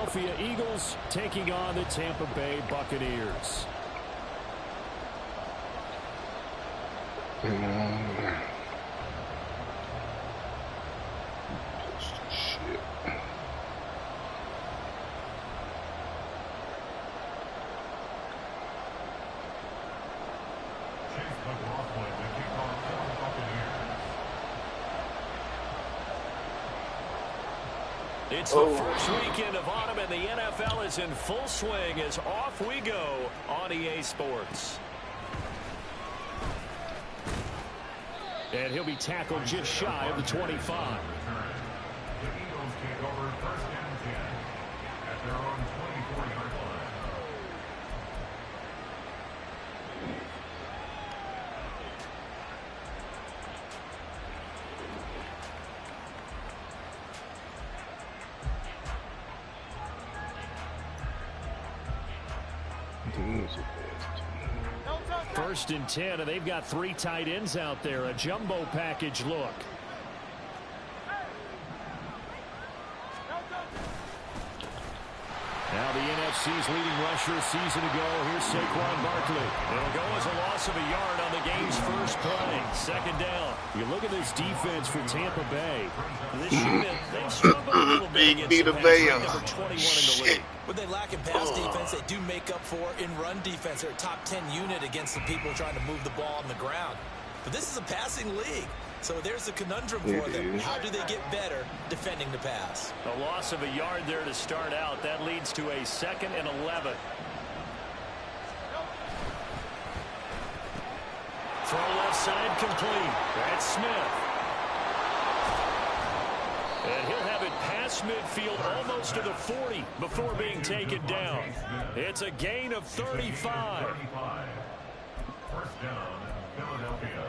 Philadelphia Eagles taking on the Tampa Bay Buccaneers. Shit. It's the first weekend of autumn, and the NFL is in full swing as off we go on EA Sports. And he'll be tackled just shy of the 25. The Eagles take over first and 10 at their own 24-yard line. First and 10, and they've got 3 tight ends out there. A jumbo package look. Now the NFC's leading rusher a season ago. Here's Saquon Barkley. It'll go as a loss of a yard on the game's first play. Second down. You look at this defense for Tampa Bay. This unit, they've struggled a little bit against the pass, number 21 in the league. When they lack in pass defense, they do make up for in run defense. They're a top 10 unit against the people trying to move the ball on the ground. But this is a passing league. So there's a conundrum for them. How do they get better defending the pass? A loss of a yard there to start out. That leads to a 2nd and 11. Throw left side complete. That's Smith. And he'll have it past midfield almost to the 40 before being taken down. It's a gain of 35. First down, Philadelphia.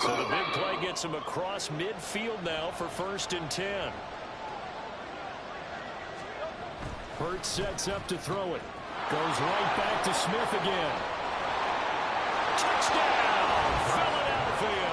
So the big play gets him across midfield now for 1st and 10. Hurts sets up to throw it. Goes right back to Smith again. Touchdown, Philadelphia.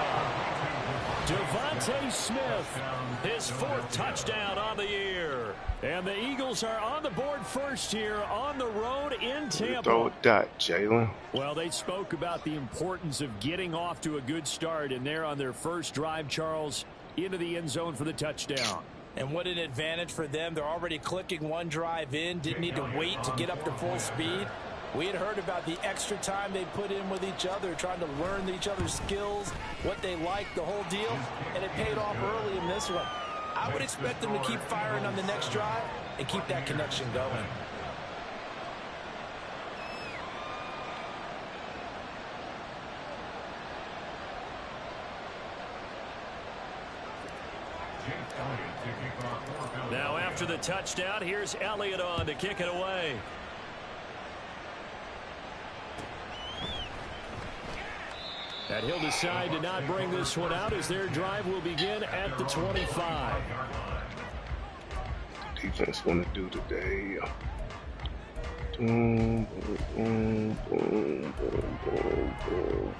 Devontae Smith, his 4th touchdown on the year. And the Eagles are on the board first here on the road in Tampa. Throw a dot, Jalen. Well, they spoke about the importance of getting off to a good start, and they're on their first drive, Charles, into the end zone for the touchdown. And what an advantage for them. They're already clicking one drive in, didn't need to wait to get up to full speed. We had heard about the extra time they put in with each other, trying to learn each other's skills, what they like, the whole deal, and it paid off early in this one. I would expect them to keep firing on the next drive and keep that connection going. Now after the touchdown, here's Elliott on to kick it away. And he'll decide to not bring this one out as their drive will begin at the 25. Defense want to do today. Boom, boom, boom, boom, boom, boom.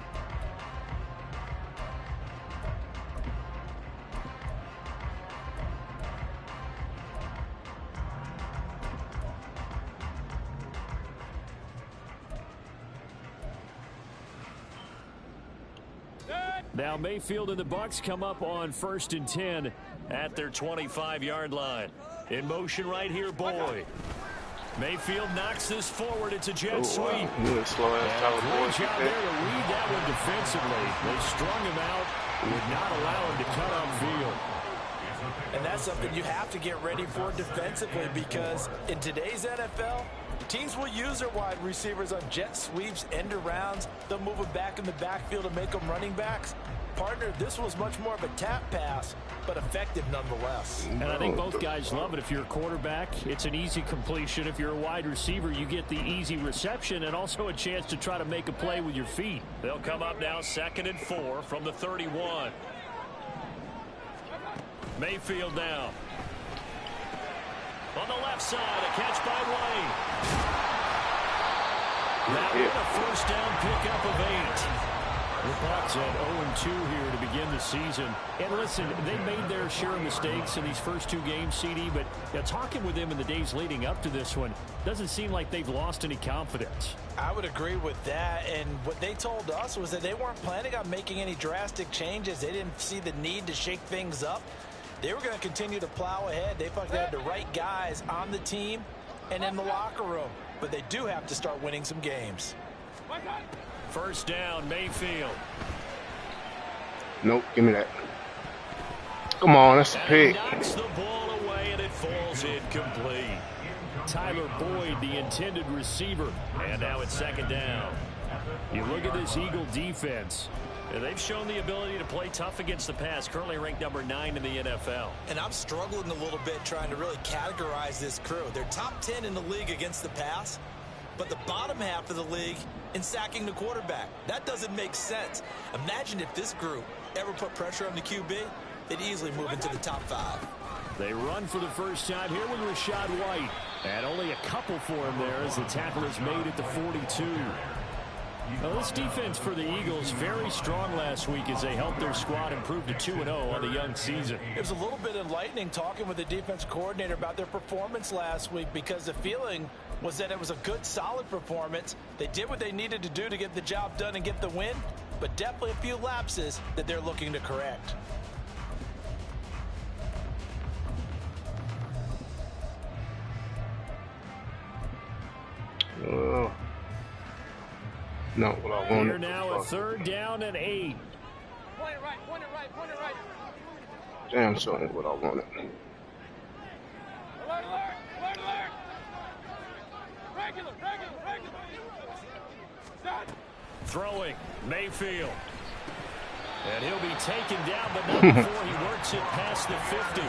Now Mayfield and the Bucs come up on 1st and 10 at their 25-yard line. In motion right here, Boyd. Mayfield knocks this forward. It's a jet sweep. Great job there to read that one defensively. They strung him out, would not allow him to cut upfield. And that's something you have to get ready for defensively, because in today's NFL, teams will use their wide receivers on jet sweeps, end arounds. They'll move them back in the backfield and make them running backs. Partner, this was much more of a tap pass, but effective nonetheless. And I think both guys love it. If you're a quarterback, it's an easy completion. If you're a wide receiver, you get the easy reception and also a chance to try to make a play with your feet. They'll come up now 2nd and 4 from the 31. Mayfield now. On the left side, a catch by Wayne. That one a first down pickup of 8. The Bucs at 0-2 here to begin the season. And listen, they made their share of mistakes in these first 2 games, CD, but talking with them in the days leading up to this one, doesn't seem like they've lost any confidence. I would agree with that, and what they told us was that they weren't planning on making any drastic changes. They didn't see the need to shake things up. They were going to continue to plow ahead. They felt they had the right guys on the team and in the locker room, but they do have to start winning some games. First down, Mayfield. Nope, give me that. Come on, that's a pick. Knocks the ball away, and it falls incomplete. Tyler Boyd, the intended receiver, and now it's second down. You look at this Eagle defense. They've shown the ability to play tough against the pass, currently ranked number 9 in the NFL. And I'm struggling a little bit trying to really categorize this crew. They're top 10 in the league against the pass, but the bottom half of the league in sacking the quarterback. That doesn't make sense. Imagine if this group ever put pressure on the QB, they'd easily move into the top 5. They run for the first time here with Rashad White. And only a couple for him there as the tackle is made at the 42. Now, this defense for the Eagles very strong last week as they helped their squad improve to 2-0 on the young season. It was a little bit enlightening talking with the defense coordinator about their performance last week, because the feeling was that it was a good, solid performance. They did what they needed to do to get the job done and get the win, but definitely a few lapses that they're looking to correct. No, what I wanted. Here now a third down and 8. Point it right, point it right, point it right. Damn, so ain't what I wanted. Alert, alert, alert, alert. Regular, regular, regular. Stop. Throwing, Mayfield. And he'll be taken down, but not before he works it past the 50.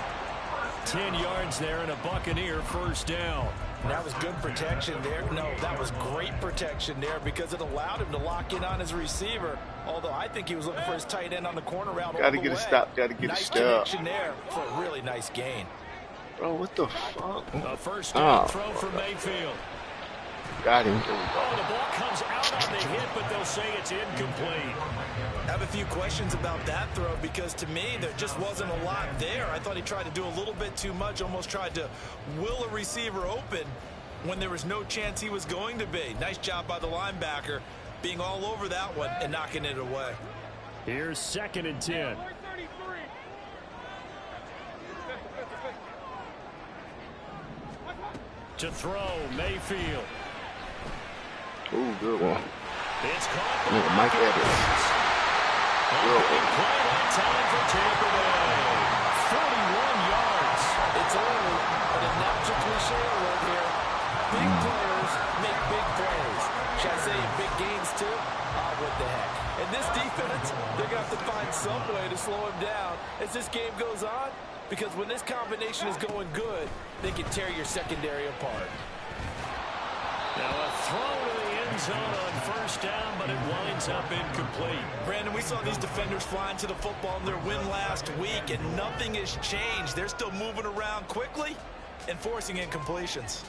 10 yards there and a Buccaneer first down. That was good protection there. No, that was great protection there because it allowed him to lock in on his receiver. Although I think he was looking for his tight end on the corner route. Gotta get a stop. Gotta get a stop. Nice connection there for a really nice gain. Bro, what the fuck? A first down throw for Mayfield. Got him. Oh, the ball comes out on the hit, but they'll say it's incomplete. I have a few questions about that throw because to me there just wasn't a lot there. I thought he tried to do a little bit too much, almost tried to will a receiver open when there was no chance he was going to be. Nice job by the linebacker being all over that one and knocking it away. Here's 2nd and 10. To throw, Mayfield. Ooh, good one. It's caught by Mike Evans. Big play that time for Tampa Bay. 41 yards. It's early, but a natural cliche alert here. Big players make big plays. Should I say in big games too? What the heck. And this defense, they're going to have to find some way to slow him down as this game goes on, because when this combination is going good, they can tear your secondary apart. Now a throw to the end zone on first down, but it winds up incomplete. Brandon, we saw these defenders flying to the football in their win last week, and nothing has changed. They're still moving around quickly and forcing incompletions.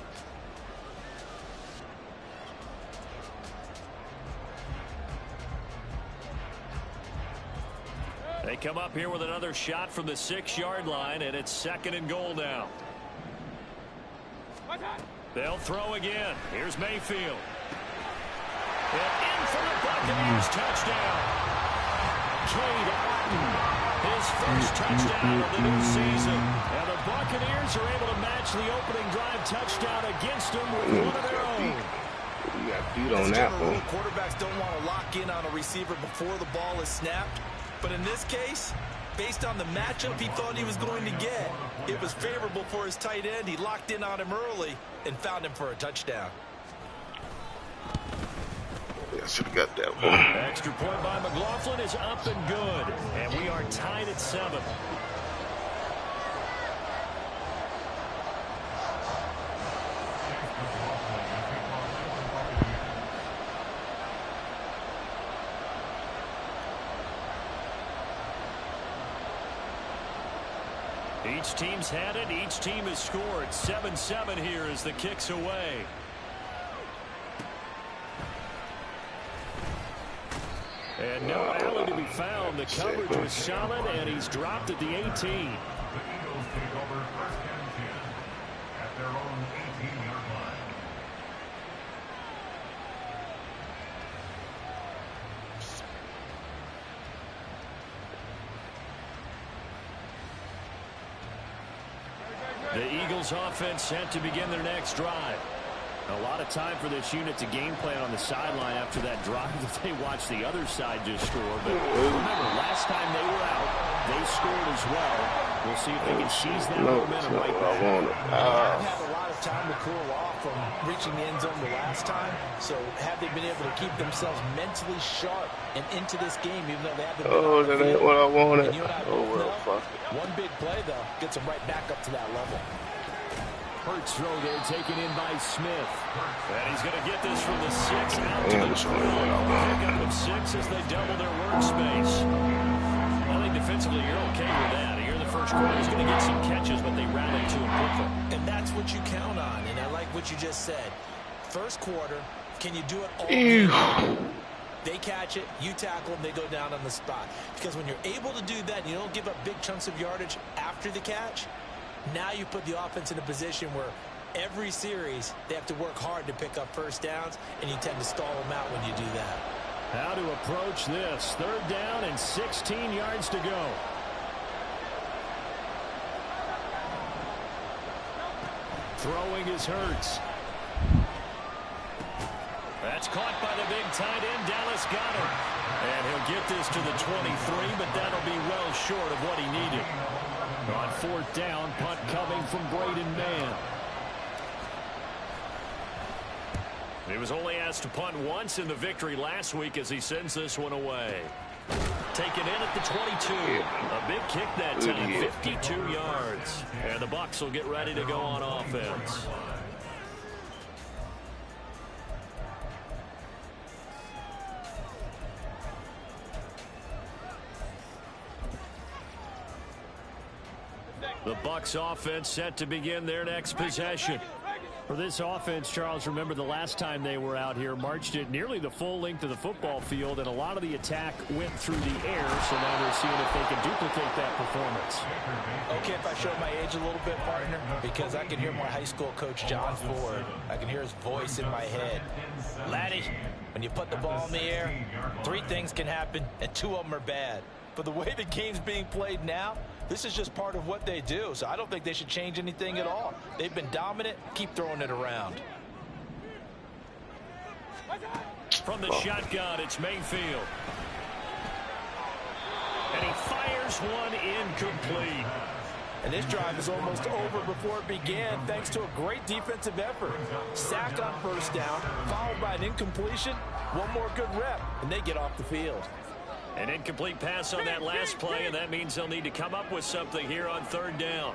They come up here with another shot from the 6-yard line, and it's 2nd and goal now. They'll throw again. Here's Mayfield. And in for the Buccaneers touchdown. Cade Otton, his first touchdown of the new season. And the Buccaneers are able to match the opening drive touchdown against them with one of their own. You got beat on that one. Quarterbacks don't want to lock in on a receiver before the ball is snapped. But in this case, based on the matchup he thought he was going to get, it was favorable for his tight end. He locked in on him early and found him for a touchdown. I should have got that one. Extra point by McLaughlin is up and good. And we are tied at 7. Each team's had it. Each team has scored. 7-7 here as the kick's away. And no alley to be found. The coverage was solid, and he's dropped at the 18. The Eagles take over first and 10 at their own 18-yard line. The Eagles offense set to begin their next drive. A lot of time for this unit to game plan on the sideline after that drive that they watched the other side just score. But remember, last time they were out, they scored as well. We'll see if they can seize that momentum right back. They've had a lot of time to cool off from reaching the end zone the last time. So have they been able to keep themselves mentally sharp and into this game, even though they haven't been on the that ain't what I wanted. And you and I both know, one big play, though, gets them right back up to that level. Hurts throw there, taken in by Smith. And he's going to get this from the 6 out to the 12. Pickup of 6 as they double their workspace. I think defensively you're okay with that. Here in the first quarter, he's going to get some catches, but they rallied to him quickly. And that's what you count on, and I like what you just said. First quarter, can you do it all game? They catch it, you tackle them, they go down on the spot. Because when you're able to do that, and you don't give up big chunks of yardage after the catch, now you put the offense in a position where every series they have to work hard to pick up first downs, and you tend to stall them out when you do that. How to approach this. 3rd down and 16 yards to go. Throwing is Hurts. That's caught by the big tight end, Dallas Goedert. And he'll get this to the 23, but that'll be well short of what he needed. On 4th down, punt coming from Braden Mann. He was only asked to punt once in the victory last week as he sends this one away. Taken in at the 22. A big kick that time, 52 yards. And the Bucs will get ready to go on offense. The Bucs offense set to begin their next possession. For this offense, Charles, remember the last time they were out here, marched it nearly the full length of the football field, and a lot of the attack went through the air, so now they're seeing if they can duplicate that performance. Okay, if I show my age a little bit, partner, because I can hear my high school coach, John Ford. I can hear his voice in my head. Laddie, when you put the ball in the air, 3 things can happen, and 2 of them are bad. But the way the game's being played now, this is just part of what they do, so I don't think they should change anything at all. They've been dominant. Keep throwing it around. From the shotgun, it's Mayfield. And he fires one incomplete. And this drive is almost over before it began, thanks to a great defensive effort. Sack on 1st down, followed by an incompletion. One more good rep, and they get off the field. An incomplete pass on that last play, and that means they'll need to come up with something here on 3rd down.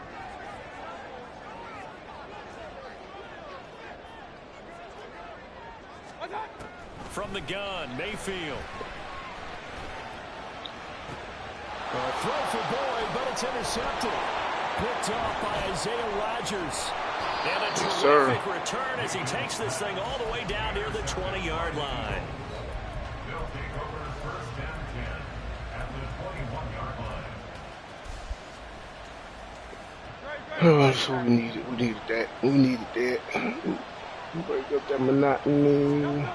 From the gun, Mayfield. A throw for Boyd, but it's intercepted. Picked off by Isaiah Rodgers. And a terrific return as he takes this thing all the way down near the 20-yard line. They'll take over first and 10 at the 21-yard line. Oh, so we needed that. We needed that. Break up that monotony.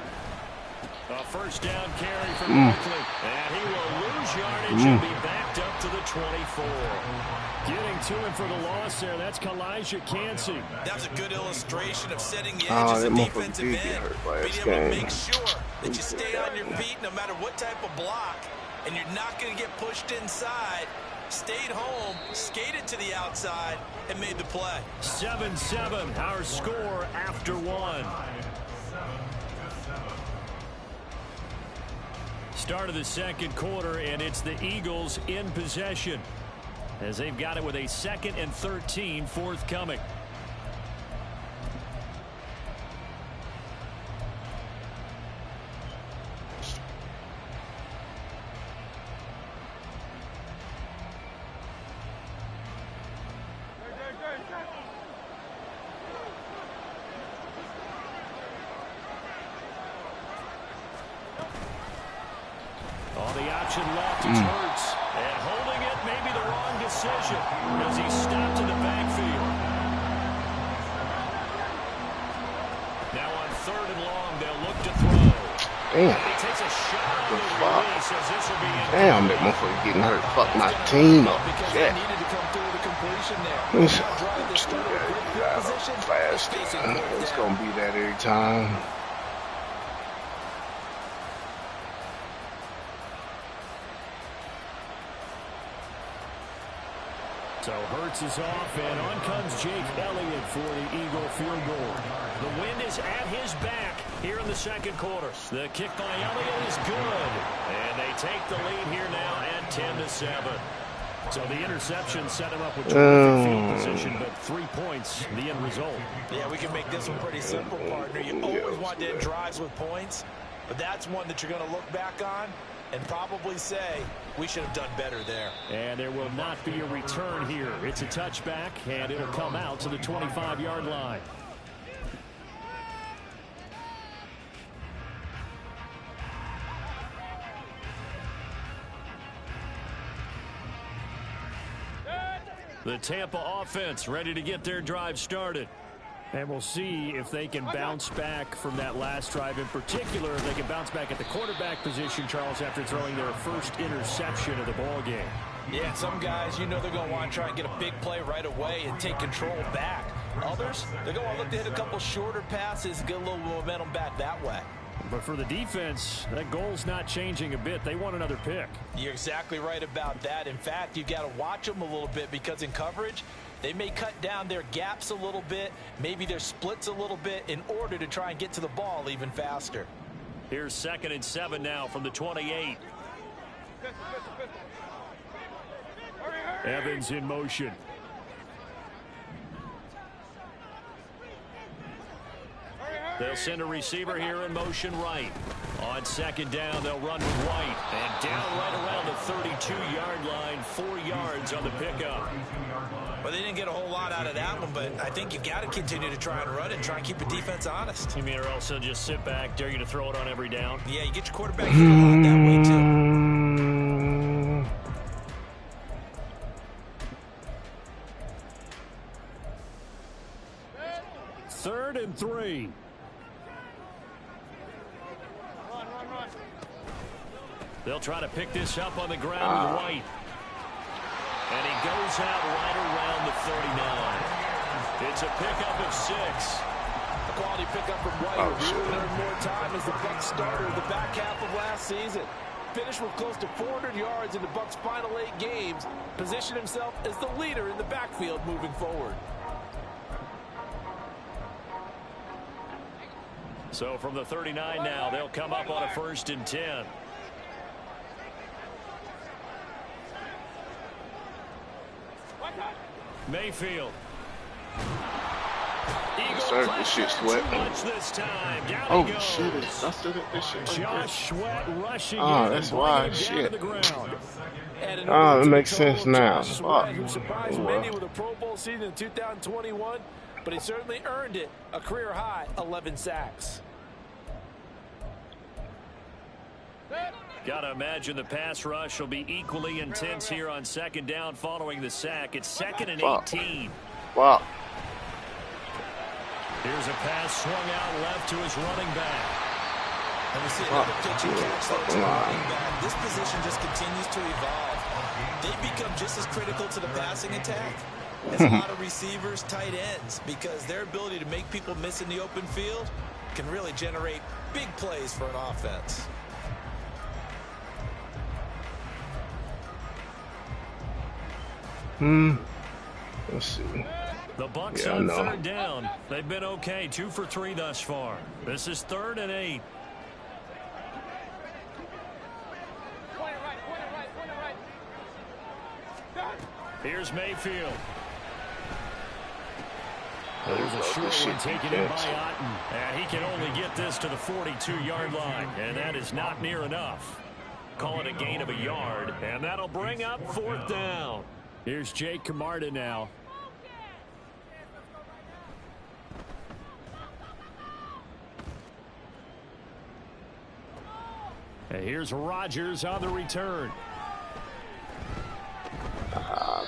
A 1st down carry from Barkley. And he will lose yardage and be backed up to the 24. Getting to him for the loss there. That's Kalijah Cansey. That was a good illustration of setting the edges of defensive end. Being able to make sure that you stay on your feet no matter what type of block, and you're not going to get pushed inside. Stayed home, skated to the outside, and made the play. 7-7, our score after 1. Start of the 2nd quarter, and it's the Eagles in possession as they've got it with a 2nd and 13 forthcoming. interception left. It's Hurts. And holding it may be the wrong decision as he stopped in the backfield. Now on 3rd and long, they'll look to throw. Damn. He takes a shot on the release as this will be Damn, that motherfucker getting hurt. Fuck my team up. Yeah. Needed to come through the completion there. It's gonna be that every time. So Hurts is off, and on comes Jake Elliott for the Eagle field goal. The wind is at his back here in the 2nd quarter. The kick by Elliott is good, and they take the lead here now at 10-7. So the interception set him up with terrific field position, but 3 points, the end result. Yeah, we can make this one pretty simple, partner. You always want to end drives with points, but that's one that you're going to look back on and probably say, we should have done better there. And there will not be a return here. It's a touchback, and it'll come out to the 25-yard line. The Tampa offense ready to get their drive started. And we'll see if they can bounce back from that last drive. In particular, if they can bounce back at the quarterback position, Charles, after throwing their first interception of the ball game. Yeah, some guys, you know they're going to want to try and get a big play right away and take control back. Others, they're going to look to hit a couple shorter passes and get a little momentum back that way. But for the defense, that goal's not changing a bit. They want another pick. You're exactly right about that. In fact, you got to watch them a little bit because in coverage, they may cut down their gaps a little bit, maybe their splits a little bit in order to try and get to the ball even faster. Here's 2nd and 7 now from the 28. Evans in motion. They'll send a receiver here in motion right. On 2nd down, they'll run with White. And down right around the 32-yard line, 4 yards on the pickup. Well, they didn't get a whole lot out of that one, but I think you've got to continue to try and run and try and keep the defense honest. You mean, or else they'll just sit back, dare you to throw it on every down? Yeah, you get your quarterback a lot that way, too. 3rd and 3. They'll try to pick this up on the ground with White. And he goes out right around the 39. It's a pickup of 6. A quality pickup from White. Really earned more time as the Bucs starter in the back half of last season. Finished with close to 400 yards in the Bucs' final 8 games. Positioned himself as the leader in the backfield moving forward. So from the 39 now, they'll come up on a 1st and 10. Mayfield. Sir, this shit's sweat. Oh shit, I still got this shit. Josh Sweat rushing that's why shit. It makes sense now. Who surprised many with a Pro Bowl season in 2021, but he certainly earned it. A career high 11 sacks. Got to imagine the pass rush will be equally intense here on 2nd down following the sack. It's 2nd and 18. Wow. Here's a pass swung out left to his running back. And we see another pitch and catch there to the running back. This position just continues to evolve. They become just as critical to the passing attack as a lot of receivers, tight ends, because their ability to make people miss in the open field can really generate big plays for an offense. Let's see. The Bucs on 3rd down. They've been okay. 2 for 3 thus far. This is 3rd and 8. Here's Mayfield. There's a short one taken in by Otten. And he can only get this to the 42-yard line. And that is not near enough. Call it a gain of a yard. And that'll bring up 4th down. Here's Jake Camarda now. And here's Rodgers on the return.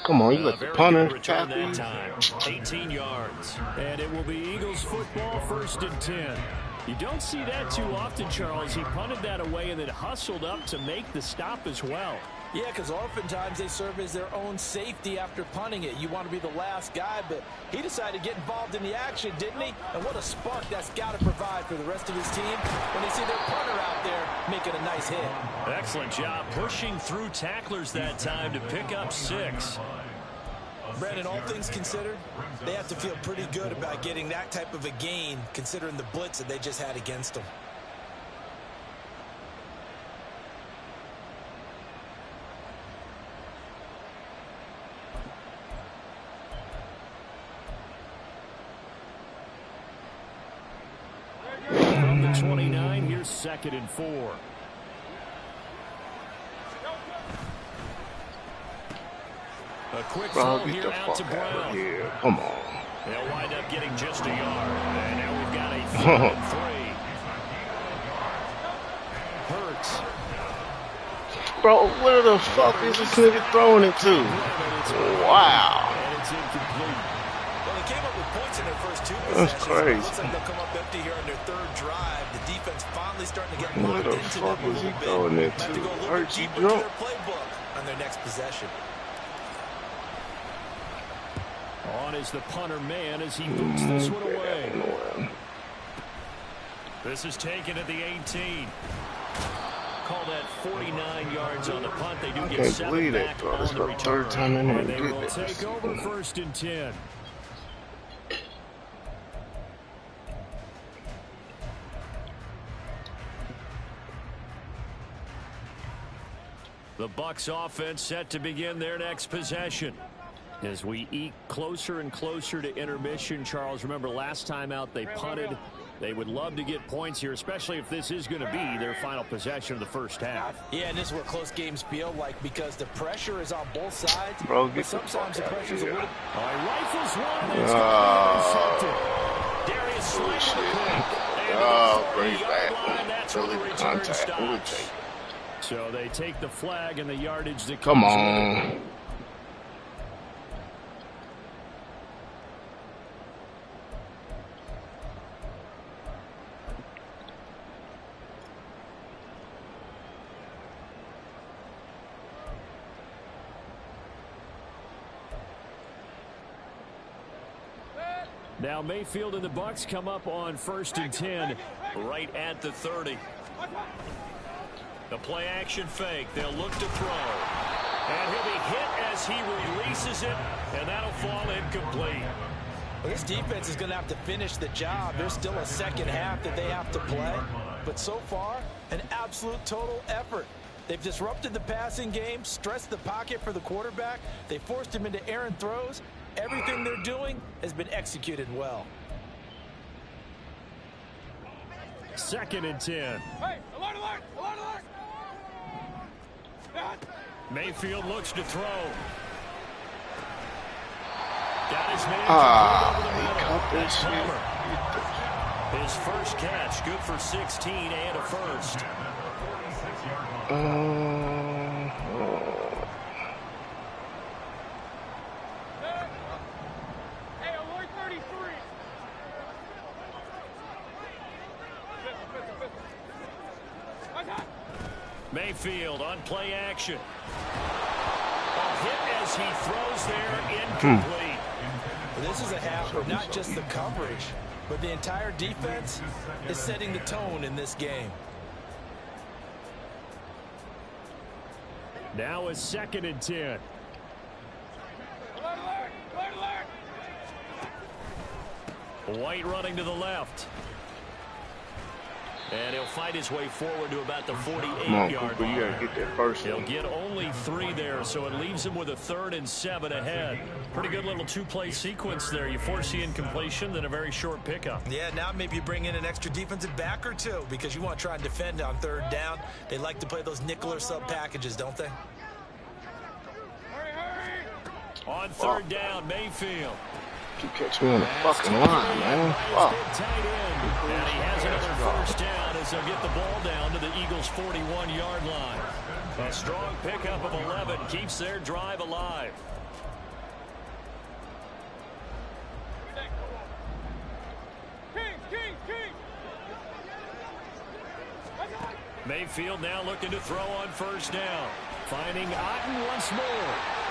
Come on, you let the Very punter good return tackle that time. 18 yards. And it will be Eagles football, 1st and 10. You don't see that too often, Charles. He punted that away and then hustled up to make the stop as well. Yeah, because oftentimes they serve as their own safety after punting it. You want to be the last guy, but he decided to get involved in the action, didn't he? And what a spark that's got to provide for the rest of his team when they see their punter out there making a nice hit. Excellent job pushing through tacklers that time to pick up 6. Brandon, all things considered, they have to feel pretty good about getting that type of a gain considering the blitz that they just had against them. From the 29, here's 2nd and 4. A quick throw Bro, get here the out to fuck out Brown. of here. Come on. They'll wind up getting just a yard. And now we've got a 3rd and 3. Hurts. Bro, where the fuck is this nigga throwing it to? Wow. And it's incomplete. Well, they came up with points in their first 2 possessions. That's crazy. Looks like they'll come up empty here on their 3rd drive. The defense finally starting to get Where locked the into fuck them a was he little bit. throwing it Have to to? go a little bit Hurts, you deeper into drunk? their playbook on their next possession. On is the punter man as he boots this one away. This is taken at the 18. Call that 49 yards on the punt. They do I get can't 7 believe back that, bro. on That's the the return. 3rd time in there And they did will this. take over 1st and 10. The Bucs offense set to begin their next possession. As we eke closer and closer to intermission, Charles, remember last time out they punted. They would love to get points here, especially if this is going to be their final possession of the first half. Yeah, and this is what close games feel like because the pressure is on both sides. Bro, but get the sometimes the fuck out of pressure's a here. little. All right, rifles one, and it's going to be intercepted. Darius Slay with the pick. And Oh, to the bring 40-yard back. line, that's where the Really return contact. We'll stops. take it. So they take the flag and the yardage that Come comes with it. on. Now Mayfield and the Bucs come up on 1st and 10 right at the 30. The play action fake. They'll look to throw. And he'll be hit as he releases it, and that'll fall incomplete. Well, this defense is going to have to finish the job. There's still a second half that they have to play. But so far, an absolute total effort. They've disrupted the passing game, stressed the pocket for the quarterback. They forced him into errant throws. Everything they're doing has been executed well. 2nd and 10. Hey, alert, alert, alert, alert! Mayfield looks to throw. Got his man He caught that shit. His first catch, good for 16 and a first. Hey, alert 33! Mayfield on play action. A hit as he throws there, incomplete. This is a half where not just the coverage, but the entire defense is setting the tone in this game. Now is 2nd and 10. Alert, alert, alert, alert! White running to the left. And he'll fight his way forward to about the 48-yard Come on, line. Cooper, you gotta get that first He'll one. get only 3 there, so it leaves him with a 3rd and 7 ahead. Pretty good little 2-play sequence there. You force the incompletion, then a very short pickup. Yeah, now maybe you bring in an extra defensive back or two because you want to try and defend on 3rd down. They like to play those nickel or sub packages, don't they? Hurry, hurry! On 3rd down, Mayfield. You catch me on the fucking line, man. Fuck. And he has another first down as they'll get the ball down to the Eagles' 41-yard line. A strong pickup of 11 keeps their drive alive. Mayfield now looking to throw on first down. Finding Otten once more.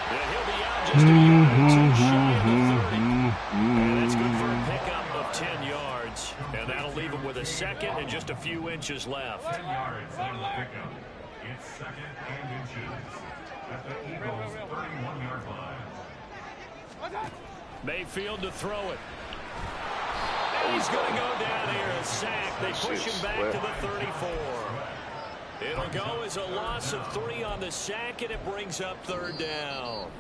And he'll be out just a yard or two shy of the 30. And that's good for a pickup of 10 yards. And that'll leave him with a second and just a few inches left. 10 yards on the pickup. It's second and inches at the Eagles' 31-yard line. Mayfield to throw it. And he's going to go down here, a sack. They push him back to the 34. It'll go as a loss of 3 on the sack, and it brings up third down.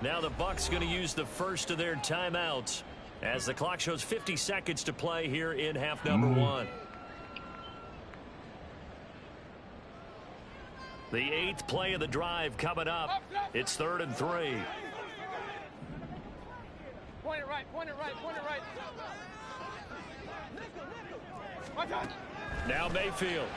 Now the Bucs going to use the first of their timeouts as the clock shows 50 seconds to play here in half number 1. The 8th play of the drive coming up. It's 3rd and 3. Point it right, point it right, point it right. Now Mayfield.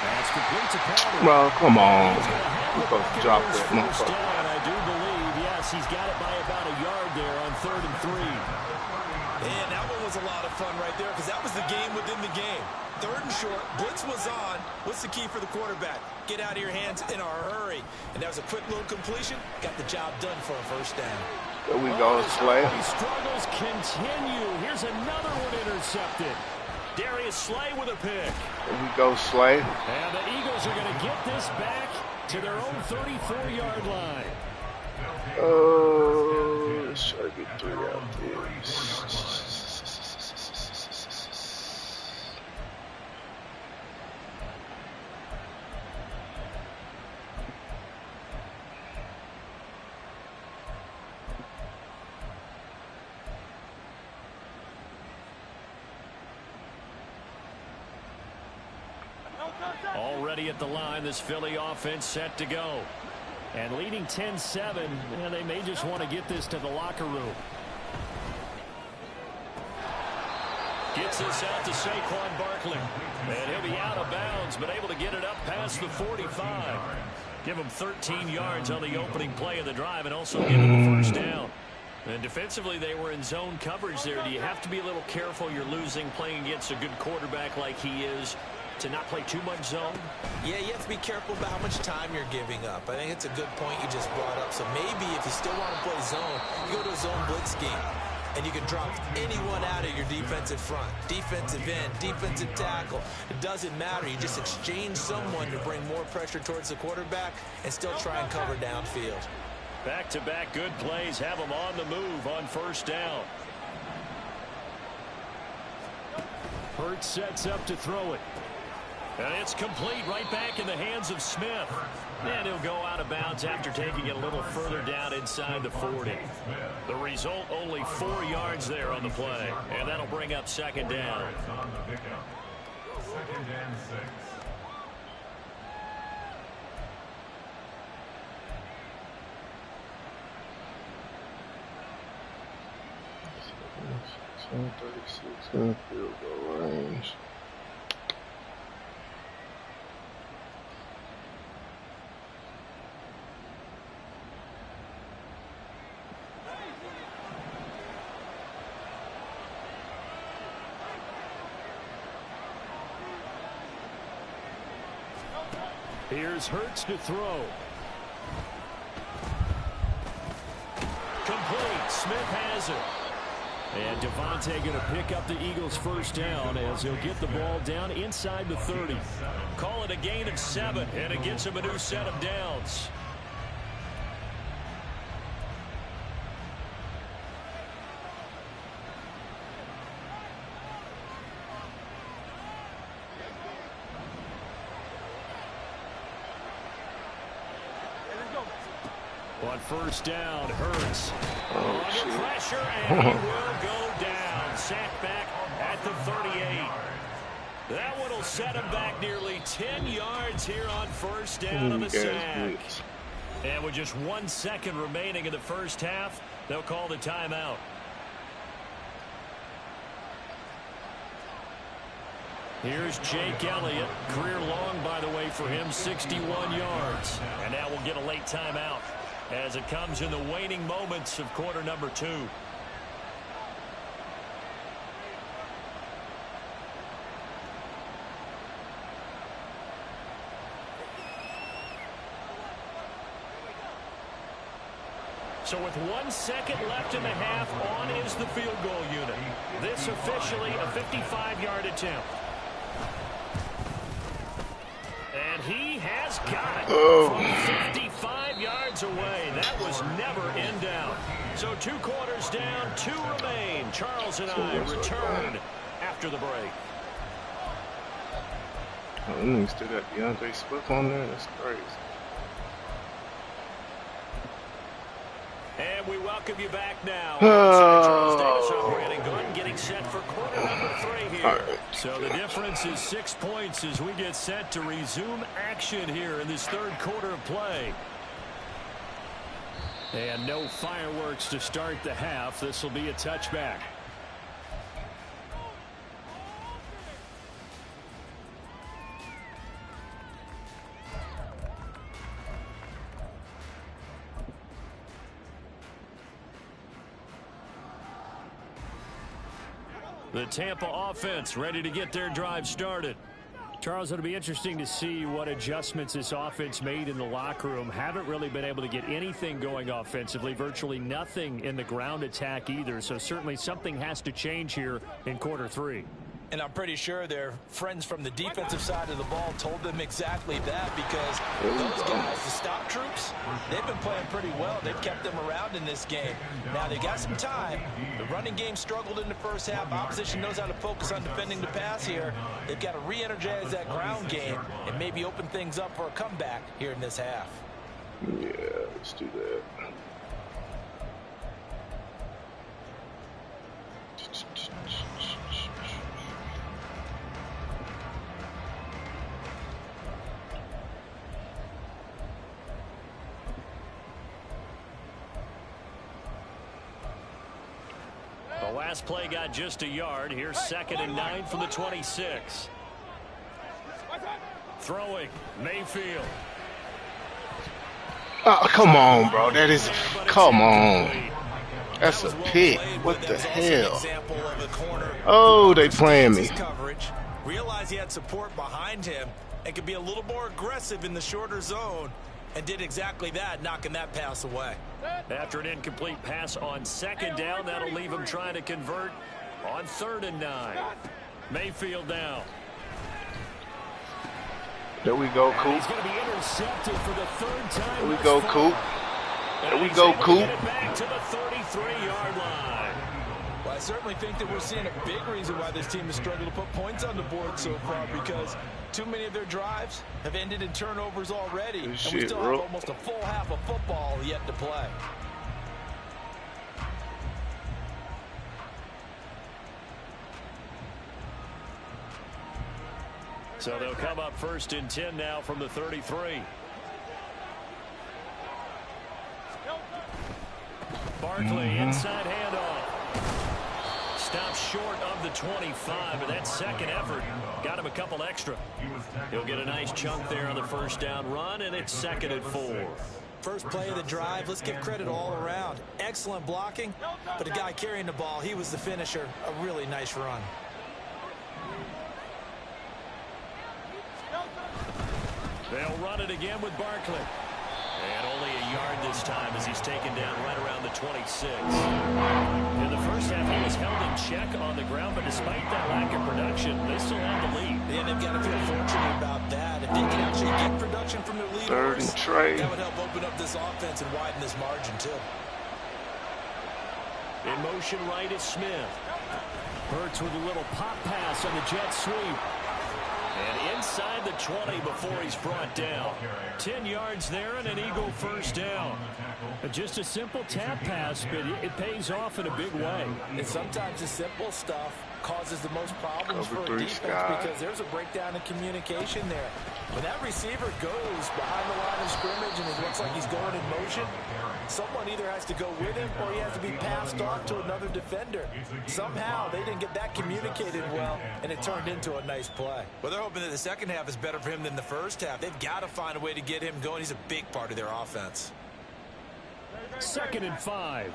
That's complete to Palmer. Bro, come on. We're supposed to drop that motherfucker. I do believe, yes, he's got it by about a yard there on 3rd and 3. And that one was a lot of fun right there because that was the game within the game. 3rd and short, blitz was on. What's the key for the quarterback? Get out of your hands in a hurry. And that was a quick little completion. Got the job done for a first down. There we go, Slay. Struggles continue. Here's another one intercepted. Darius Slay with a pick. There we go, Slay. And the Eagles are going to get this back to their own 34-yard line. Let's try to get 3 out there. Already at the line, this Philly offense set to go. And leading 10-7, and they may just want to get this to the locker room. Gets this out to Saquon Barkley. And he'll be out of bounds, but able to get it up past the 45. Give him 13 yards on the opening play of the drive and also give him the first down. And defensively, they were in zone coverage there. Do you have to be a little careful? You're losing playing against a good quarterback like he is, to not play too much zone? Yeah, you have to be careful about how much time you're giving up. I think it's a good point you just brought up. So maybe if you still want to play zone, you go to a zone blitz scheme. And you can drop anyone out of your defensive front. Defensive end, defensive tackle. It doesn't matter. You just exchange someone to bring more pressure towards the quarterback and still try and cover downfield. Back-to-back good plays have them on the move on first down. Hurts sets up to throw it. And it's complete right back in the hands of Smith. And he'll go out of bounds after taking it a little further down inside the 40. The result, only 4 yards there on the play. And that'll bring up second down. Second and 6. In field goal range. Here's Hurts to throw. Complete. Smith has it. And Devontae going to pick up the Eagles' first down as he'll get the ball down inside the 30. Call it a gain of 7, and it gets him a new set of downs. On first down, Hurts. Under pressure, and he will go down. Sacked back at the 38. That one will set him back nearly 10 yards here on first down on the sack. And with just 1 second remaining in the first half, they'll call the timeout. Here's Jake Elliott. Career long, by the way, for him, 61 yards. And now we'll get a late timeout as it comes in the waning moments of quarter number 2. So with 1 second left in the half, on is the field goal unit. This officially a 55-yard attempt. And he has got it from 55 yards away. That was never in doubt. So 2 quarters down, 2 remain. Charles and I return after the break. Oh, that nigga still got DeAndre Swift on there? That's crazy. And we welcome you back now. Charles Davis on Brandon Gordon getting set for quarter number 3 here. Right. So the difference is 6 points as we get set to resume action here in this third quarter of play. And no fireworks to start the half. This will be a touchback. The Tampa offense ready to get their drive started. Charles, it'll be interesting to see what adjustments this offense made in the locker room. Haven't really been able to get anything going offensively, virtually nothing in the ground attack either. So certainly something has to change here in quarter 3. And I'm pretty sure their friends from the defensive side of the ball told them exactly that, because those guys, the stop troops, they've been playing pretty well. They've kept them around in this game. Now, they got some time. The running game struggled in the first half. Opposition knows how to focus on defending the pass here. They've got to re-energize that ground game and maybe open things up for a comeback here in this half. Yeah, let's do that. The last play got just a yard. Here's 2nd and 9 from the 26. Throwing, Mayfield. Oh, come on, bro. That is, come on. That's a pick. What the hell? Oh, they playing me. Realized he had support behind him and could be a little more aggressive in the shorter zone, and did exactly that, knocking that pass away. After an incomplete pass on 2nd down, that'll leave him trying to convert on 3rd and 9. Mayfield now. There we go, Coop. He's going to be intercepted for the 3rd time. There we go, Coop. There we go, Coop. Get it back to the 33-yard line. Well, I certainly think that we're seeing a big reason why this team has struggled to put points on the board so far, because too many of their drives have ended in turnovers already, and we still have almost a full half of football yet to play. So they'll come up 1st and 10 now from the 33. Barkley, inside handoff. Stops short of the 25, but that second effort got him a couple extra. He'll get a nice chunk there on the 1st down run, and it's 2nd and 4. First play of the drive, let's give credit all around. Excellent blocking, but the guy carrying the ball, he was the finisher. A really nice run. They'll run it again with Barkley. And only a yard this time as he's taken down right around the 26. In the first half, he was held in check on the ground, but despite that lack of production, they still have the lead. And they've got to feel fortunate about that. If they can actually get production from their leaders, that would help open up this offense and widen this margin, too. In motion right is Smith. Hurts with a little pop pass on the jet sweep. And inside the 20 before he's brought down. 10 yards there and an Eagle 1st down. Just a simple tap pass, but it pays off in a big way. And sometimes the simple stuff causes the most problems for a defense because there's a breakdown in communication there. When that receiver goes behind the line of scrimmage and it looks like he's going in motion, someone either has to go with him or he has to be passed off to another defender. Somehow they didn't get that communicated well, and it turned into a nice play. Well, they're hoping that the second half is better for him than the first half. They've got to find a way to get him going. He's a big part of their offense. 2nd and 5.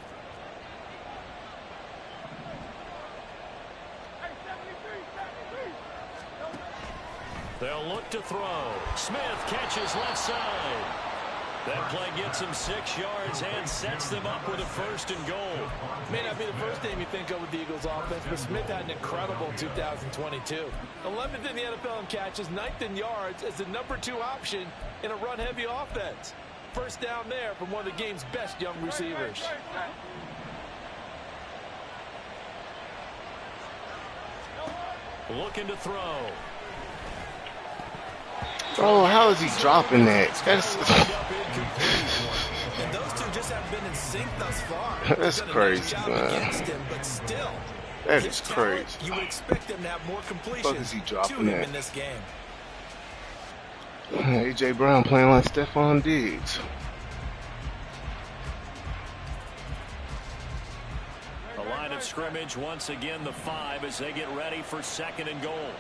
They'll look to throw. Smith catches left side. That play gets him 6 yards and sets them up with a 1st and goal. May not be the first name you think of with the Eagles offense, but Smith had an incredible 2022. 11th in the NFL in catches, 9th in yards as the #2 option in a run-heavy offense. First down there from one of the game's best young receivers. Looking to throw. Bro, how is he dropping that? That's And those two just haven't been in sync thus far. That's crazy, man. Against him, but still, That his is talent, crazy. you would expect them to have more completions Fuck is he dropping to him that? in this game. AJ Brown playing like Stephon Diggs. The line of scrimmage once again the 5 as they get ready for 2nd and goal.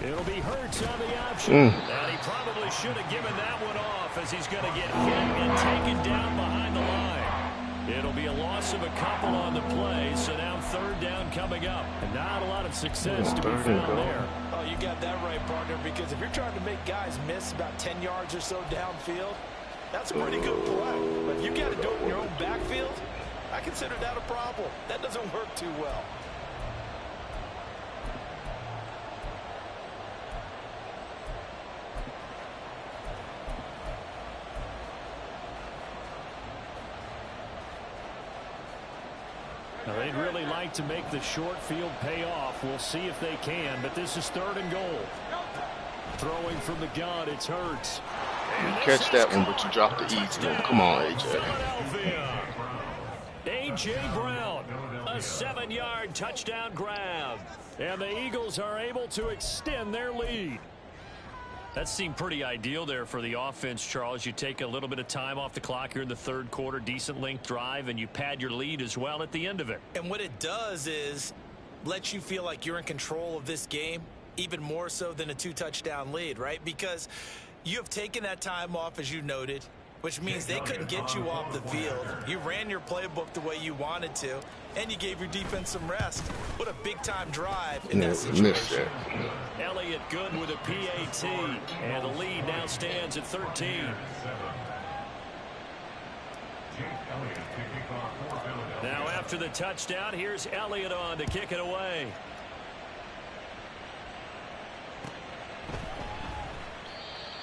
It'll be Hurts on the option. And he probably should have given that one off as he's going to get hit and taken down behind the line. It'll be a loss of a couple on the play, so now 3rd down coming up. And not a lot of success to be found there. Oh, you got that right, partner, because if you're trying to make guys miss about 10 yards or so downfield, that's a pretty good play. But if you got to do it in your own backfield, I consider that a problem. That doesn't work too well. Now, they'd really like to make the short field pay off. We'll see if they can, but this is 3rd and goal. Throwing from the gun, it's Hurts. You catch that one, but you drop the easy one. Come on, AJ. Philadelphia. A.J. Brown, a 7-yard touchdown grab. And the Eagles are able to extend their lead. That seemed pretty ideal there for the offense, Charles. You take a little bit of time off the clock here in the 3rd quarter, decent length drive, and you pad your lead as well at the end of it. And what it does is let you feel like you're in control of this game, even more so than a 2-touchdown lead, right? Because you have taken that time off, as you noted, which means they couldn't get you off the field. You ran your playbook the way you wanted to, and you gave your defense some rest. What a big-time drive in that situation. Elliott good with a PAT, and the lead now stands at 13. Now after the touchdown, here's Elliott on to kick it away.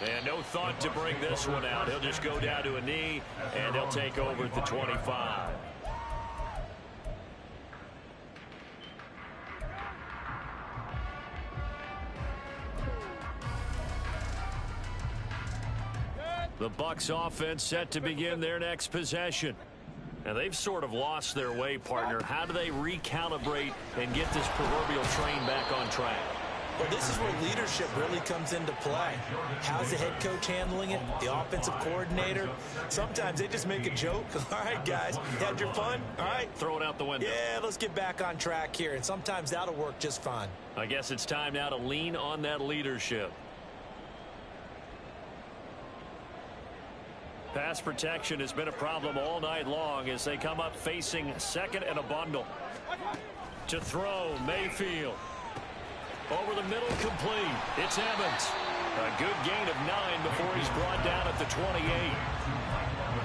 And no thought to bring this one out. He'll just go down to a knee, and he'll take over at the 25. The Bucs offense set to begin their next possession. And they've sort of lost their way, partner. How do they recalibrate and get this proverbial train back on track? Well, this is where leadership really comes into play. How's the head coach handling it? The offensive coordinator? Sometimes they just make a joke. All right, guys, you had your fun? All right. Throw it out the window. Yeah, let's get back on track here. And sometimes that'll work just fine. I guess it's time now to lean on that leadership. Pass protection has been a problem all night long as they come up facing 2nd and a bundle. To throw, Mayfield. Over the middle, complete. It's Evans. A good gain of 9 before he's brought down at the 28.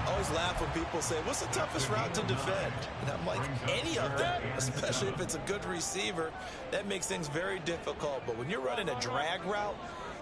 I always laugh when people say, what's the toughest route to defend? And I'm like, any of them, especially if it's a good receiver. That makes things very difficult. But when you're running a drag route,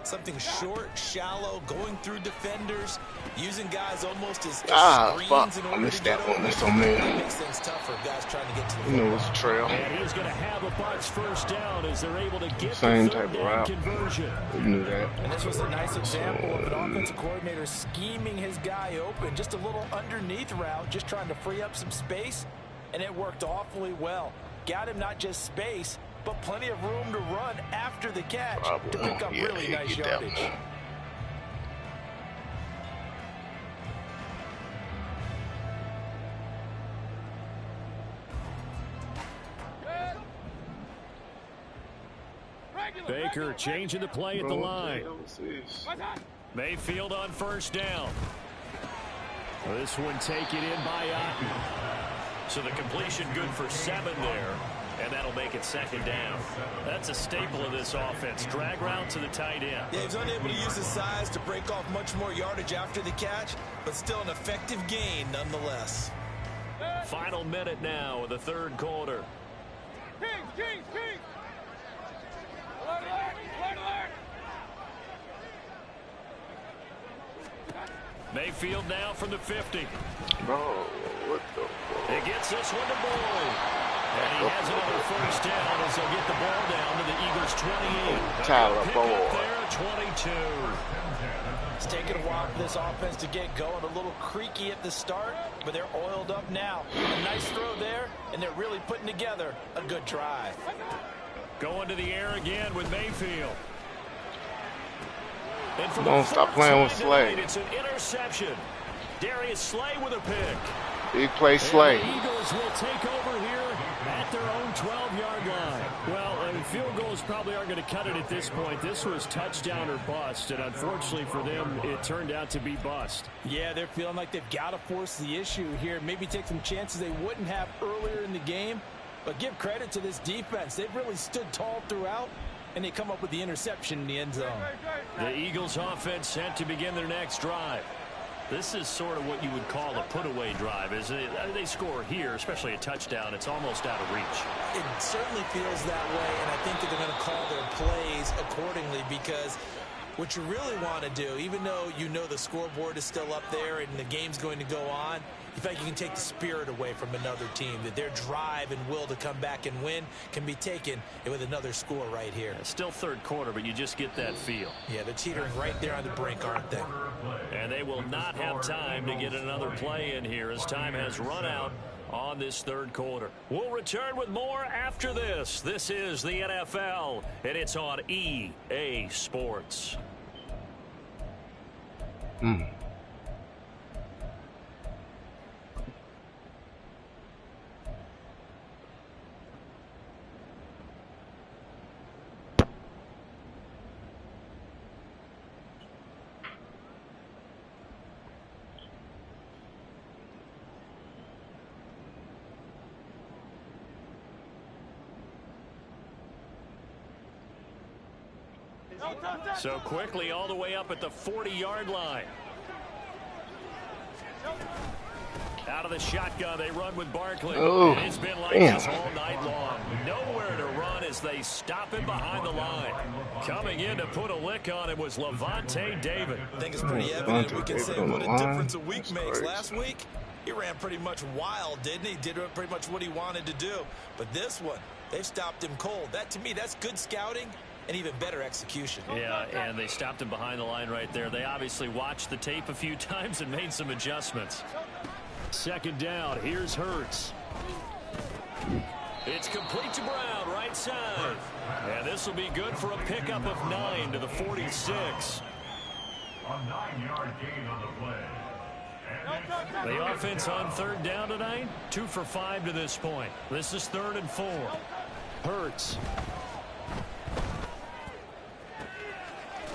something short, shallow, going through defenders, using guys almost as screens in order I missed to get that one. over. That's on me. That makes things tough for guys trying to get to the You know, it's a trail. And he's going to have a Bucs first down as they're able to get Same the type third of down route. conversion. We knew that. And this was a nice example of an offensive coordinator scheming his guy open. Just a little underneath route, just trying to free up some space, and it worked awfully well. Got him not just space, but plenty of room to run after the catch to pick up really nice yardage. Baker changing the play at the line. Mayfield on first down. This one taken in by Otten. So the completion good for 7 there, and that'll make it second down. That's a staple of this offense. Drag route to the tight end. Yeah, he's unable to use his size to break off much more yardage after the catch, but still an effective gain nonetheless. Final minute now of the third quarter. Kings! Alert, alert, alert! Mayfield now from the 50. Bro, what the fuck? It gets this one to Boyd. And he has another first down as they'll get the ball down to the Eagles' 28. Tyler Boyd. There, 22. It's taken a while for this offense to get going. A little creaky at the start, but they're oiled up now. A nice throw there, and they're really putting together a good drive. Going to the air again with Mayfield. Don't stop playing with Slay. It's an interception. Darius Slay with a pick. Big play Slay. And the Eagles will take over here at their own 12-yard line. Well, field goals probably aren't going to cut it at this point. This was touchdown or bust, and unfortunately for them, it turned out to be bust. Yeah, they're feeling like they've got to force the issue here. Maybe take some chances they wouldn't have earlier in the game. But give credit to this defense. They've really stood tall throughout, and they come up with the interception in the end zone. The Eagles offense set to begin their next drive. This is sort of what you would call a put-away drive, isn't it? They score here, especially a touchdown. It's almost out of reach. It certainly feels that way, and I think that they're going to call their plays accordingly, because what you really want to do, even though you know the scoreboard is still up there and the game's going to go on, you feel like you can take the spirit away from another team, that their drive and will to come back and win can be taken with another score right here. It's still third quarter, but you just get that feel. Yeah, they're teetering right there on the brink, aren't they? And they will not have time to get another play in here as time has run out on this third quarter. We'll return with more after this. This is the NFL, and it's on EA Sports. So quickly all the way up at the 40-yard line. Out of the shotgun, they run with Barkley. Oh, it's been like this all night long. Nowhere to run as they stop him behind the line. Coming in to put a lick on it was Levante David. I think it's pretty evident. We can say what a difference a week makes. Last week, he ran pretty much wild, didn't he? Did pretty much what he wanted to do. But this one, they've stopped him cold. That, to me, that's good scouting and even better execution. Yeah, and they stopped him behind the line right there. They obviously watched the tape a few times and made some adjustments. Second down, here's Hurts. It's complete to Brown, right side. And this will be good for a pickup of 9 to the 46. A 9-yard gain on the play. The offense on third down tonight, 2 for 5 to this point. This is 3rd and 4. Hurts.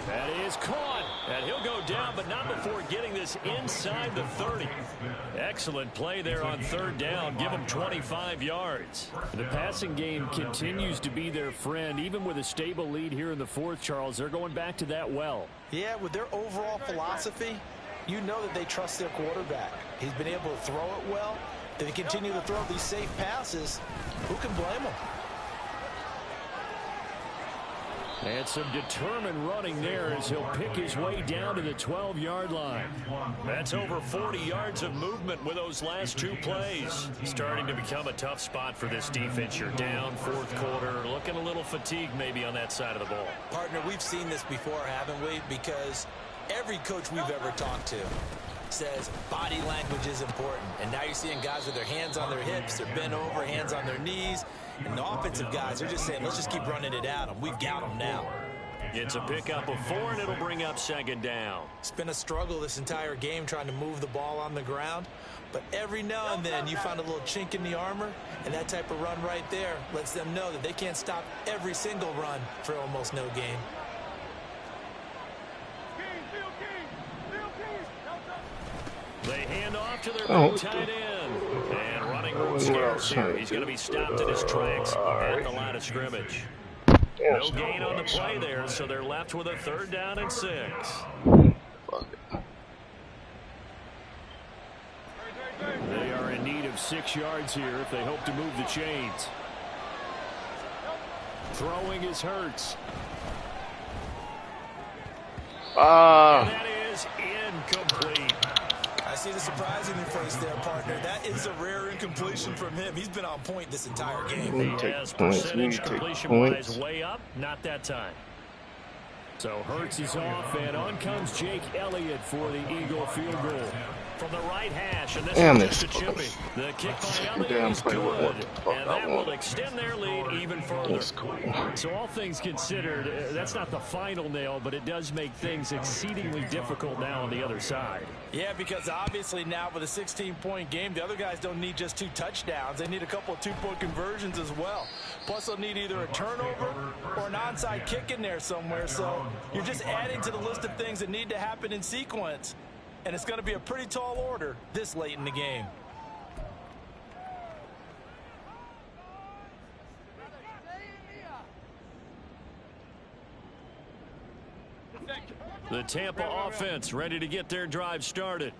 That is caught, and he'll go down, but not before getting this inside the 30. Excellent play there on third down. Give them 25 yards. The passing game continues to be their friend, even with a stable lead here in the fourth, Charles. They're going back to that well. Yeah, with their overall philosophy, you know that they trust their quarterback. He's been able to throw it well. They continue to throw these safe passes. Who can blame them? And some determined running there as he'll pick his way down to the 12-yard line. That's over 40 yards of movement with those last 2 plays. Starting to become a tough spot for this defense. You're down fourth quarter, looking a little fatigued maybe on that side of the ball. Partner, we've seen this before, haven't we? Because every coach we've ever talked to, says body language is important. And now you're seeing guys with their hands on their hips, they're bent over, hands on their knees. And the offensive guys, they're just saying, let's just keep running it at them. We've got them now. It's a pickup of 4, and it'll bring up second down. It's been a struggle this entire game trying to move the ball on the ground. But every now and then you find a little chink in the armor, and that type of run right there lets them know that they can't stop every single run for almost no gain. They hand off to their big tight end. And running room scarce here. He's going to be stopped in his tracks at the line of scrimmage. No gain on the play there, so they're left with a 3rd down and 6. They are in need of 6 yards here if they hope to move the chains. Throwing is Hurts. And that is incomplete. I see the surprise in your face there, partner. That is a rare incompletion from him. He's been on point this entire game. He has percentage completion-wise way up. Not that time. So Hurts is off, and on comes Jake Elliott for the Eagle field goal. From the right hash, and this is just a chippy. The kick by Elliott is good, and that will extend their lead even further. So all things considered, that's not the final nail, but it does make things exceedingly difficult now on the other side. Yeah, because obviously now with a 16-point game, the other guys don't need just 2 touchdowns. They need a couple of 2-point conversions as well. Plus, they'll need either a turnover or an onside kick in there somewhere. So you're just adding to the list of things that need to happen in sequence. And it's going to be a pretty tall order this late in the game. The Tampa offense ready to get their drive started.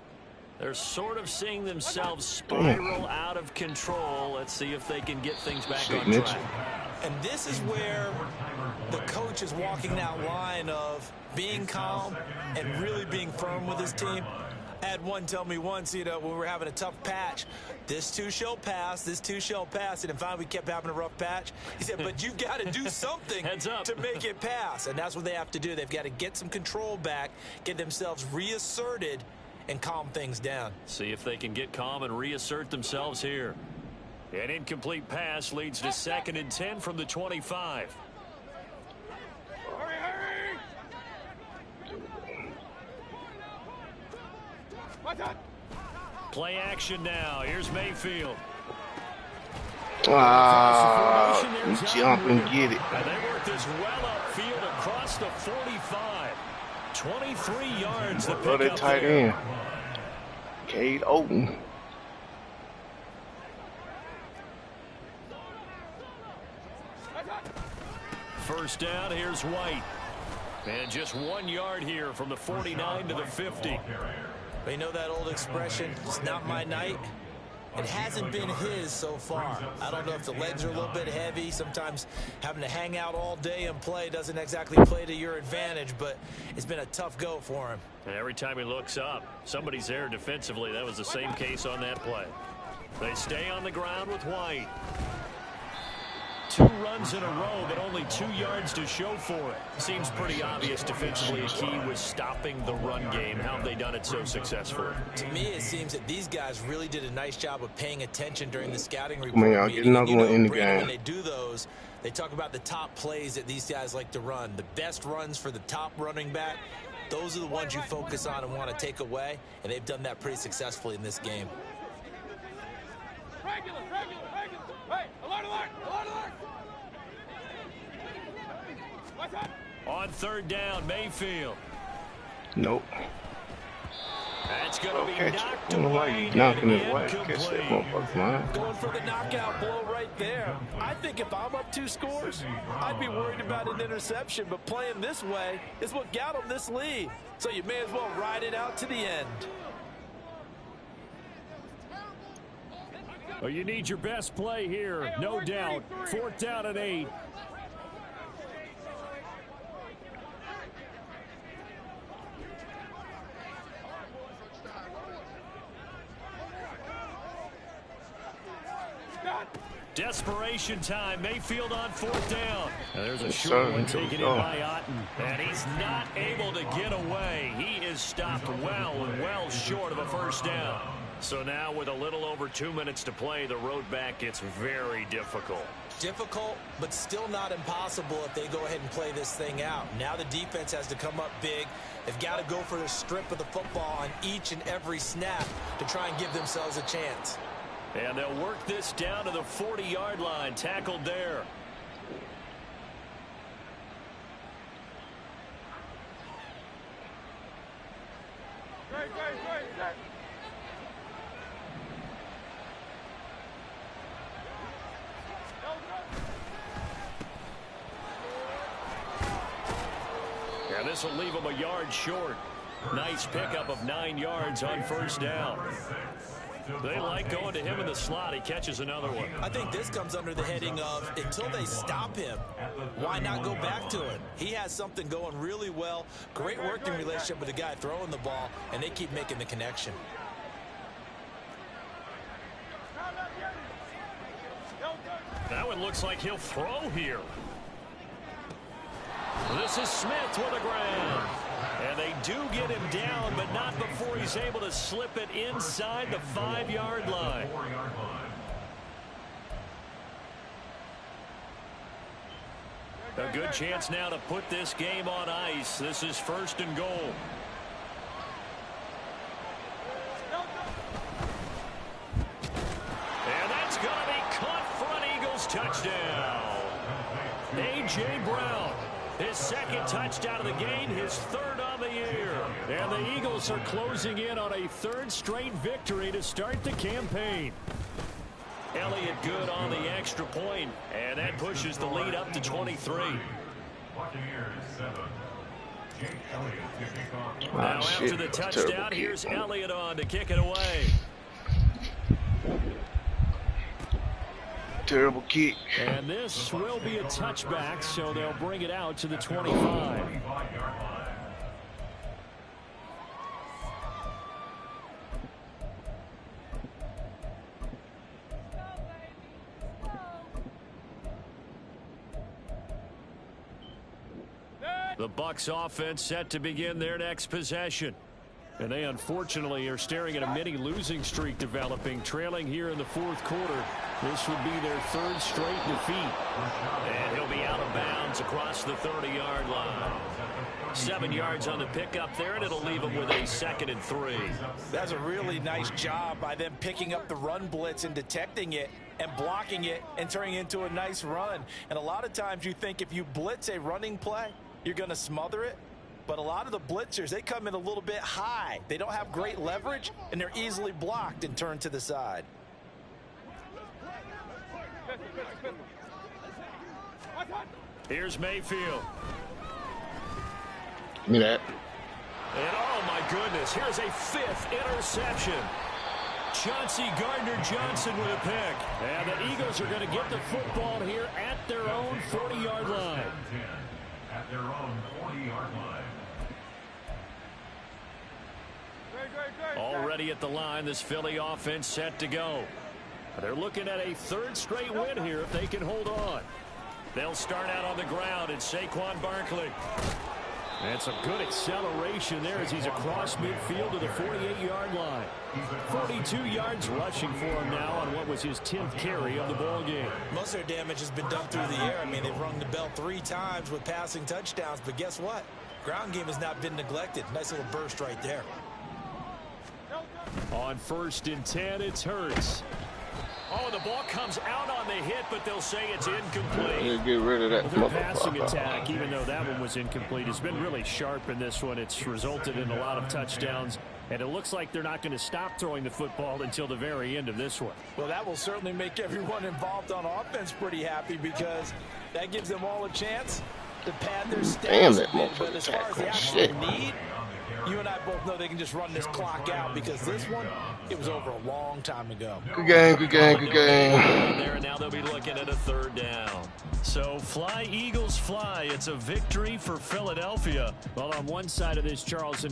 They're sort of seeing themselves spiral out of control. Let's see if they can get things back on track. And this is where the coach is walking that line of being calm and really being firm with his team. I had one tell me once, when we were having a tough patch, this too shall pass, this too shall pass. And finally we kept having a rough patch. He said, but you've got to do something to make it pass. And that's what they have to do. They've got to get some control back, get themselves reasserted, and calm things down. See if they can get calm and reassert themselves here. An incomplete pass leads to 2nd and 10 from the 25. Play action now. Here's Mayfield. Jump and get it. And they work this well upfield across the 45. 23 yards. The Throw that tight end. Cade Oten. First down, here's White. And just 1 yard here from the 49 to the 50. But you know that old expression, it's not my night? It hasn't been his so far. I don't know if the legs are a little bit heavy. Sometimes having to hang out all day and play doesn't exactly play to your advantage, but it's been a tough go for him. And every time he looks up, somebody's there defensively. That was the same case on that play. They stay on the ground with White. 2 runs in a row, but only 2 yards to show for it. Seems pretty obvious defensively. A key was stopping the run game. How have they done it so successfully? To me, it seems that these guys really did a nice job of paying attention during the scouting report. Man, I'll get another one in the game. When they do those, they talk about the top plays that these guys like to run. The best runs for the top running back, those are the ones you focus on and want to take away, and they've done that pretty successfully in this game. Regular. Hey, alert. On 3rd down, Mayfield. Nope. That's going to be knocked away. away. He's knocking his way. Catch that motherfucker, man. Going for the knockout blow right there. I think if I'm up 2 scores, I'd be worried about an interception, but playing this way is what got them this lead. So you may as well ride it out to the end. Well, you need your best play here, no doubt. 4th down and 8. Desperation time. Mayfield on 4th down. And there's a short one taken in by Otten. And he's not able to get away. He is stopped well short of a 1st down. So now with a little over 2 minutes to play, the road back gets very difficult. Difficult, but still not impossible if they go ahead and play this thing out. Now the defense has to come up big. They've got to go for the strip of the football on each and every snap to try and give themselves a chance. And they'll work this down to the 40-yard line. Tackled there. Great. And this will leave him a yard short. Nice pickup of 9 yards on 1st down. They like going to him in the slot. He catches another one. I think this comes under the heading of until they stop him, why not go back to it? He has something going really well. Great working relationship with the guy throwing the ball, and they keep making the connection. That one looks like he'll throw here. This is Smith with the ground. And they do get him down, but not before he's able to slip it inside the 5-yard line. A good chance now to put this game on ice. This is 1st and goal. And that's going to be caught for an Eagles touchdown. A.J. Brown. His 2nd touchdown of the game, his 3rd on the year. And the Eagles are closing in on a 3rd straight victory to start the campaign. Elliott good on the extra point, and that pushes the lead up to 23. Now after the touchdown, here's Elliott on to kick it away. Terrible kick. And this will be a touchback, so they'll bring it out to the 25. The Bucs offense set to begin their next possession. And they unfortunately are staring at a mini losing streak developing, trailing here in the 4th quarter. This would be their 3rd straight defeat. And he'll be out of bounds across the 30-yard line. 7 yards on the pickup there, and it'll leave them with a 2nd and 3. That's a really nice job by them picking up the run blitz and detecting it and blocking it and turning it into a nice run. And a lot of times you think if you blitz a running play, you're going to smother it. But a lot of the blitzers, they come in a little bit high. They don't have great leverage, and they're easily blocked and turned to the side. Here's Mayfield. Give me that. And oh my goodness, here's a 5th interception. Chauncey Gardner-Johnson with a pick. And the Eagles are going to get the football here at their own 40-yard line. At their own 40-yard line. Already at the line, this Philly offense set to go. They're looking at a 3rd straight win here if they can hold on. They'll start out on the ground, and Saquon Barkley. That's a good acceleration there as he's across midfield to the 48-yard line. 42 yards rushing for him now on what was his 10th carry of the ball game. Most of their damage has been done through the air. I mean, they've rung the bell 3 times with passing touchdowns, but guess what? Ground game has not been neglected. Nice little burst right there. On 1st and 10, it's Hurts. Oh, the ball comes out on the hit, but they'll say it's incomplete. Get rid of that. Their passing attack, even though that one was incomplete, has been really sharp in this one. It's resulted in a lot of touchdowns, and it looks like they're not going to stop throwing the football until the very end of this one. Well, that will certainly make everyone involved on offense pretty happy because that gives them all a chance to pad their stats. Damn, that but as far as the actual need, you and I both know they can just run this clock out because this one, it was over a long time ago. Good game, good game, good game. There, and now they'll be looking at a 3rd down. So fly, Eagles, fly. It's a victory for Philadelphia. Well, on one side of this, Charles,